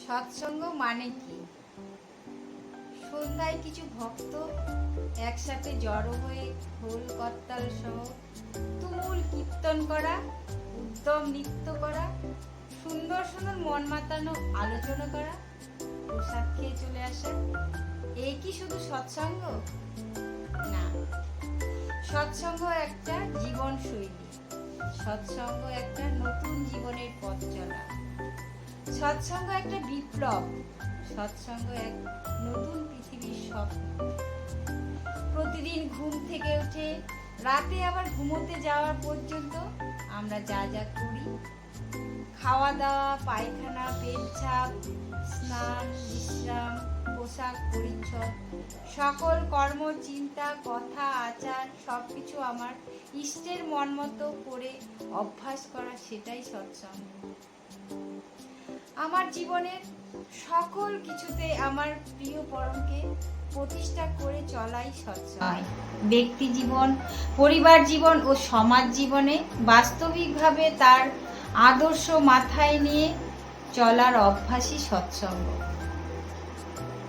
সৎসঙ্গ মানে কি? সন্ধ্যায় কিছু ভক্ত একসাথে জড়ো হয়ে ঢোল করতাল সহ তুমুল কীর্তন করা, উদ্যম নৃত্য করা, সুন্দর সুন্দর মন মাতানো আলোচনা করা, প্রসাদ খেয়ে চলে আসা, এই কি শুধু সৎসঙ্গ? না, সৎসঙ্গ একটা জীবন শৈলী, সৎসঙ্গ একটা নতুন জীবনের পথ চলা, সৎসঙ্গ একটা বিপ্লব, সৎসঙ্গ এক নতুন পৃথিবীর স্বপ্ন। প্রতিদিন ঘুম থেকে উঠে রাতে আবার ঘুমোতে যাওয়ার পর্যন্ত আমরা যা যা করি, খাওয়া দাওয়া, পায়খানা, পেচ্ছাপ, স্নান, বিশ্রাম, পোশাক পরিচ্ছদ, সকল কর্ম, চিন্তা, কথা, আচার সবকিছু আমার ইষ্টের মন মতো করে অভ্যাস করা, সেটাই সৎসঙ্গ। আমার জীবনের সকল কিছুতে আমার প্রিয় পরমকে প্রতিষ্ঠা করে চলাই সৎসঙ্গ। ব্যক্তি জীবন, পরিবার জীবন ও সমাজ জীবনে বাস্তবিকভাবে তার আদর্শ মাথায় নিয়ে চলার অভ্যাসই সৎসঙ্গ।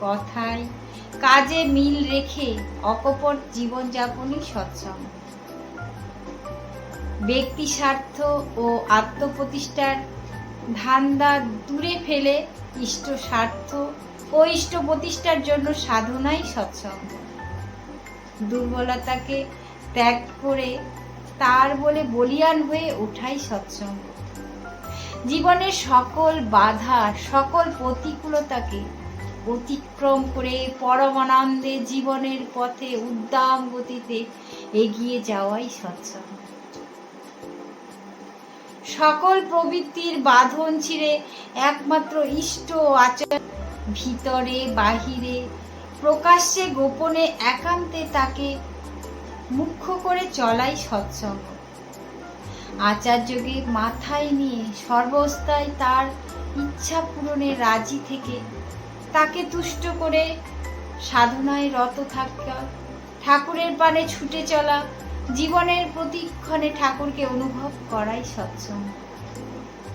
কথায় কাজে মিল রেখে অকপট জীবনযাপনই সৎসঙ্গ। ব্যক্তি স্বার্থ ও আত্মপ্রতিষ্ঠার ধান্দা দূরে ফেলে ইষ্ট স্বার্থ ও ইষ্ট প্রতিষ্ঠার জন্য সাধনাই সৎসঙ্গ। দুর্বলতাকে ত্যাগ করে তার বলে বলিয়ান হয়ে ওঠাই সৎসঙ্গ। জীবনের সকল বাধা, সকল প্রতিকূলতাকে অতিক্রম করে পরমানন্দে জীবনের পথে উদ্দাম গতিতে এগিয়ে যাওয়াই সৎসঙ্গ। সকল প্রবৃত্তির বাঁধন ছিঁড়ে একমাত্র ইষ্ট আচার ভিতরে বাহিরে প্রকাশ্যে গোপনে একান্তে তাকে মুখ্য করে চলাই সৎসঙ্গ। আচার্যকে মাথায় নিয়ে সর্বস্থায় তার ইচ্ছা পূরণে রাজি থেকে তাকে তুষ্ট করে সাধনায় রত থাকা, ঠাকুরের পানে ছুটে চলা, জীবনের প্রতিক্ষণে ঠাকুরকে অনুভব করাই সৎসঙ্গ।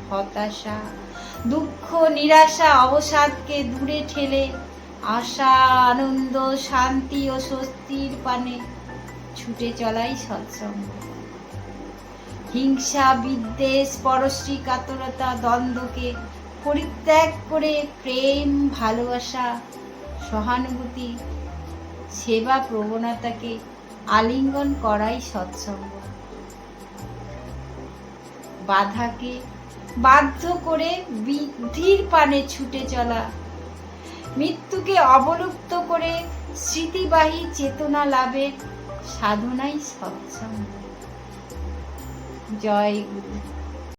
হতাশা, দুঃখ, নিরাশা, অবসাদকে দূরে ঠেলে আশা, আনন্দ, শান্তি ও স্বস্তির পানে ছুটে চলাই সৎসঙ্গ। হিংসা, বিদ্বেষ, পরশ্রী কাতরতা, দ্বন্দ্বকে পরিত্যাগ করে প্রেম, ভালোবাসা, সহানুভূতি, সেবা প্রবণতাকে আলিঙ্গন করাই সৎসঙ্গ। বাধাকে বাধ্য করে বৃদ্ধির পানে ছুটে চলা, মৃত্যুকে অবলুপ্ত করে স্মৃতিবাহী চেতনা লাভের সাধনাই সৎসঙ্গ। জয় গুরু।